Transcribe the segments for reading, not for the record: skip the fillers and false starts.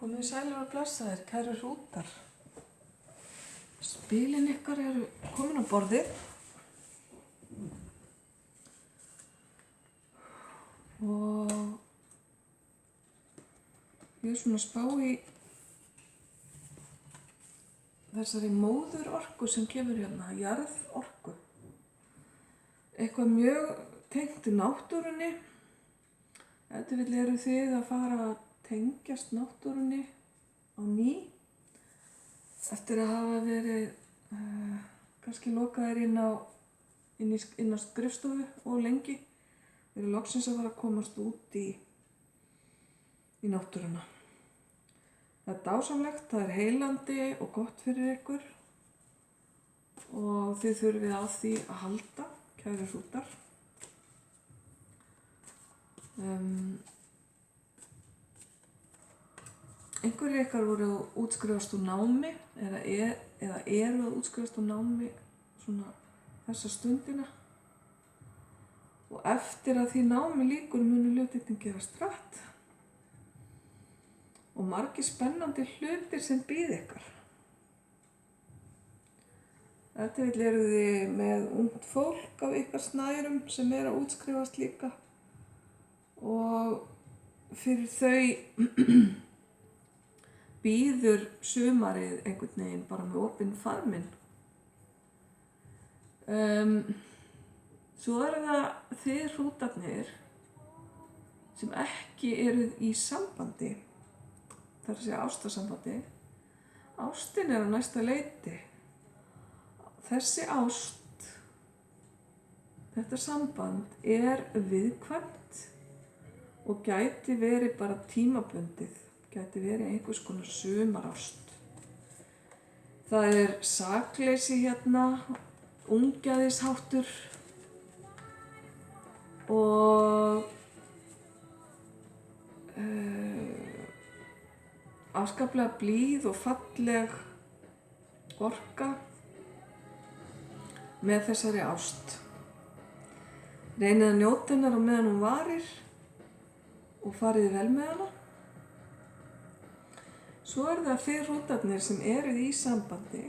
Komið sælir og blessaðir, kæru hrútar. Spilin ykkar eru komin á borðið. Og ég er svona að spá í þessari móðurorku sem kemur hérna, jarðorku. Eitthvað mjög tengt náttúrunni. Ef til vill eru þið að fara að tengjast náttúrunni á ný eftir að hafa verið kannski lokaðir inn á skrifstofu og lengi. Við erum loksins að fara að komast út í náttúruna. Það er dásamlegt, það er heilandi og gott fyrir ykkur og þið þurfið á því að halda, kæru hrútar. Einhverjir ykkar voru að útskrifast úr námi eða eru að útskrifast úr námi svona þessa stundina. Og eftir að því námi lýkur munu hlutirnir gerast hratt og margir spennandi hlutir sem bíða ykkar. Ef til vill eru þið með ungt fólk af ykkar snærum sem er að útskrifast líka og fyrir þau bíður sumarið einhvern veginn bara með opinn faðminn. Svo eru það þið hrútarnir sem ekki eruð í sambandi, það er að segja ástarsambandi. Ástin er á næsta leiti. Þessi ást, þetta samband er viðkvæmt og gæti verið bara tímabundið. Gæti verið einhvers konar sumarást. Það er sakleysi hérna, ungæðisháttur og afskaplega blíð og falleg orka með þessari ást. Reynið að njóta hennar á meðan hún varir og farið vel með hana. Svo er það þið hrútarnir sem eruð í sambandi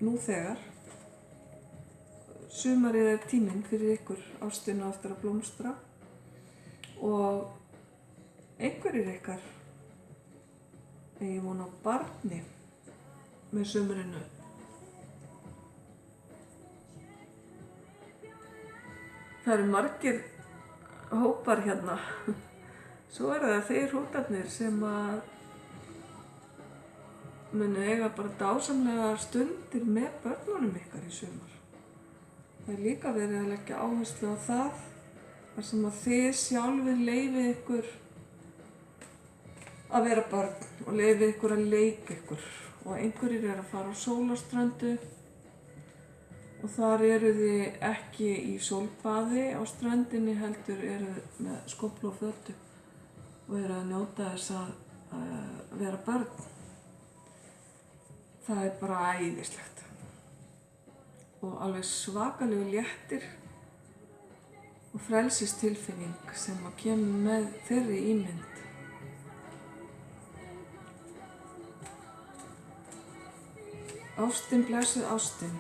nú þegar. Sumarið er tíminn fyrir ykkur, ástin á eftir að blómstra og einhverjir ykkar eigi von á barni með sumarinu. Það eru margir hópar hérna. Svo er það þeir hrútarnir sem að munu eiga bara dásamlega stundir með börnunum ykkar í sumar. Það er líka verið að leggja áherslu á það, þar sem að þið sjálfir leyfið ykkur að vera barn og leyfið ykkur að leika ykkur. Og einhverjir eru að fara á sólarströndu og þar eru þið ekki í sólbaði á ströndinni heldur eru með skóflu og fötu. Og eru að njóta þess að vera börn. Það er bara æðislegt. Og alveg svakalegu léttir og frelsistilfinning sem að kemur með þeirri ímynd. Ástin, blessuð ástin.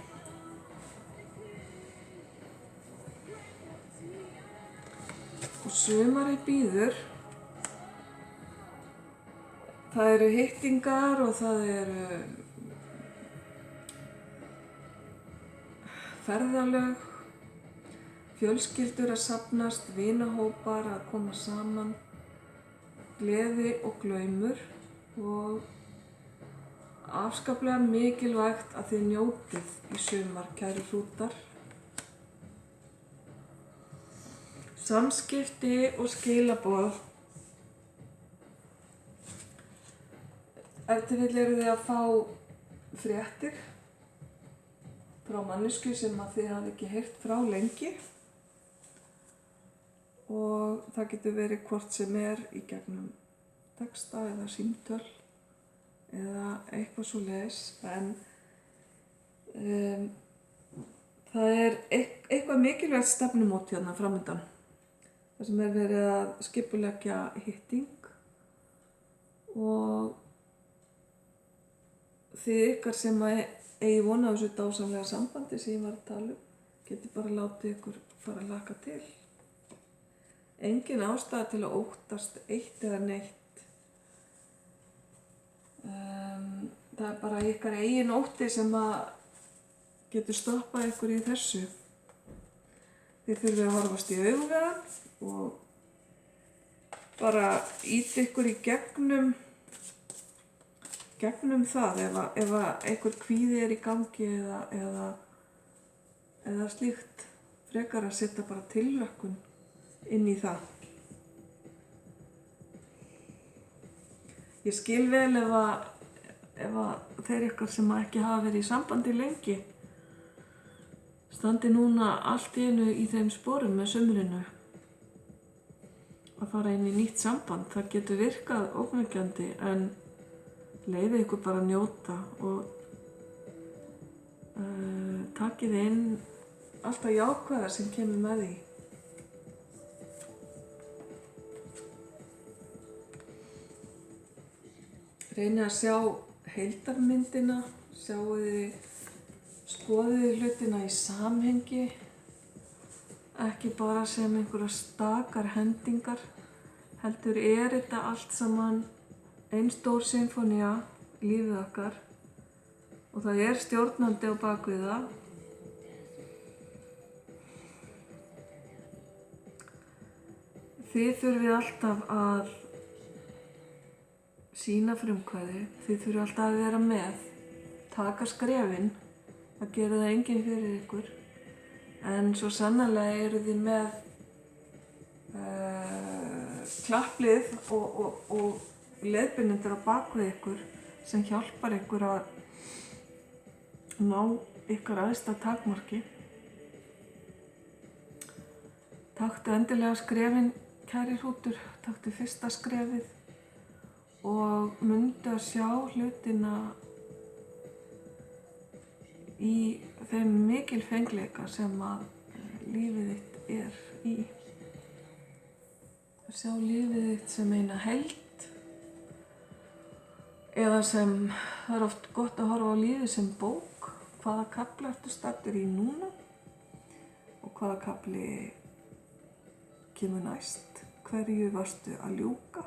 Og sumarið bíður. Það eru hittingar og það eru ferðalög, fjölskyldur að safnast, vinahópar að koma saman, gleði og glaumur og afskaplega mikilvægt að þið njótið í sumar, kæru hrútar. Samskipti og skilaboð. Ef til vill eru þið að fá fréttir frá manneskju sem að þið hafi ekki heyrt frá lengi og það getur verið hvort sem er í gegnum texta eða símtöl eða eitthvað svoleiðis en það er eitthvað mikilvægt stefnumót hérna framundan þar sem er verið að skipuleggja hitting og þið ykkar sem eigi von á þessu dásamlega sambandi sem ég var að tala geti bara látið ykkur fara að hlakka til. Engin ástæða til að óttast eitt eða neitt. Það er bara ykkar eigin ótti sem að getur stoppað ykkur í þessu. Þið þurfið að horfast í augu við hann og bara ýta ykkur í gegnum það ef einhver kvíði er í gangi eða slíkt, frekar að setja bara tilhlökkun inn í það. Ég skil vel ef að þeir ykkar sem ekki hafa verið í sambandi lengi standi núna allt í einu í þeim sporum með sumrinu að fara inn í nýtt samband. Það getur virkað ógnvekjandi en leyfið ykkur bara að njóta og takið inn allt það jákvæða sem kemur með því. Reynið að sjá heildarmyndina, skoðið hlutina í samhengi, ekki bara sem einhverja stakar hendingar, heldur þetta allt saman ein stór sinfónía, lífið okkar, og það stjórnandi á bakvið það. Þið þurfið alltaf að sýna frumkvæði, þið þurfið alltaf að vera með, taka skrefin, það gerir það enginn fyrir ykkur, en svo sannarlega eru þið með klapplið og leiðbeinendur á bakvið ykkur sem hjálpar ykkur að ná ykkar æðsta takmarki. Taktu endilega skrefin, kæri hrútur, taktu fyrsta skrefið og mundu að sjá hlutina í þeim mikilfengleika sem að lífið þitt er í. Að sjá lífið þitt sem eina heild eða sem, það er oft gott að horfa á lífið sem bók. Hvaða kafla ertu staddur í núna og hvaða kafli kemur næst? Hverju varstu að ljúka?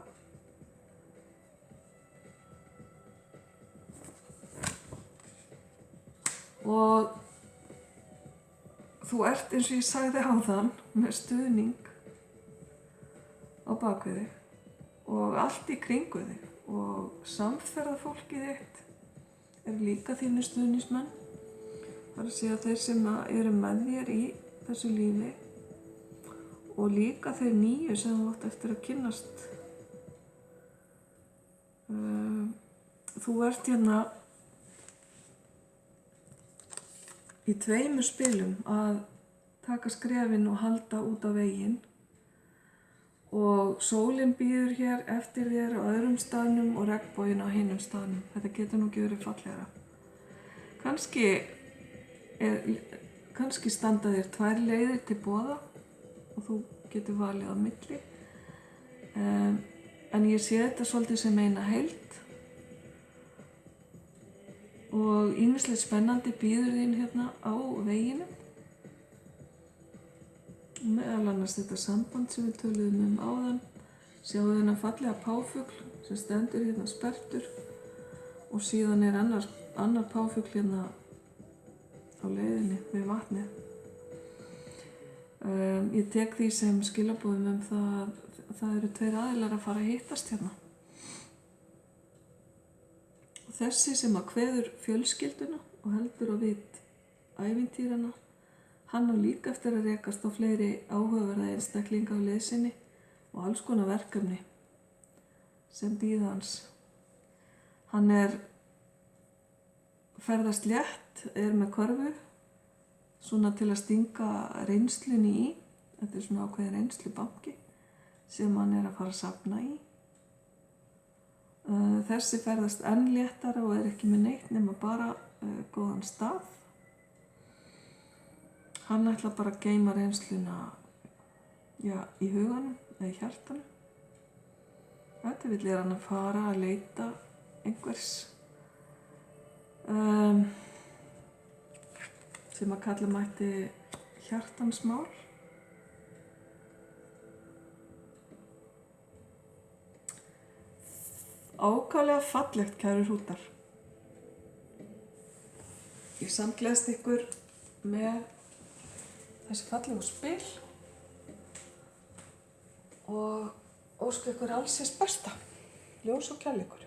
Og þú ert, eins og ég sagði áðan, með stuðning á bakvið þig og allt í kringu þig og samferðafólkið þitt líka þínir stuðningsmenn. Það er að segja þeir sem eru með þér í þessu lífi og líka þeir nýju sem þú átt eftir að kynnast. Þú ert hérna í 2 spilum að taka skrefin og halda út á veginn og sólin bíður hér eftir þér á öðrum staðnum og regnboginn á hinum staðnum. Þetta getur nú ekki verið fallegra. Kannski standa þér 2 leiðir til boða og þú getur valið á milli. En ég sé þetta svolítið sem eina heild og ýmislegt spennandi bíður þín hérna á veginum. Meðal annars þetta samband sem við töluðum áðan. Sjáu þennan fallega páfugl sem stendur hérna sperrtur og síðan er annar páfugl hérna á leiðinni við vatnið. Ég tek því sem skilaboðum það eru 2 aðilar að fara að hittast hérna. Og þessi sem að kveður fjölskylduna og heldur á vit ævintýrana, hann á líka eftir að rekast á fleiri áhugaverða einstaklinga á leið sinni og alls konar verkefni sem bíða hans. Hann ferðast létt, með körfu, svona til að stinga reynslunni í. Þetta er svona ákveðin reynslubanki sem hann að fara að safna í. Þessi ferðast enn léttara og ekki með neitt nema bara góðan stað. Hann ætla bara að geyma reynsluna í huganum eða hjartanum. Þetta vill hann að fara að leita einhvers sem að kalla mætti hjartansmál. Ákaflega fallegt, kæru hrútar. Ég samgleðst ykkur með þessi fallegu spil og óska ykkur alls hins besta. Ljós og kærleikur.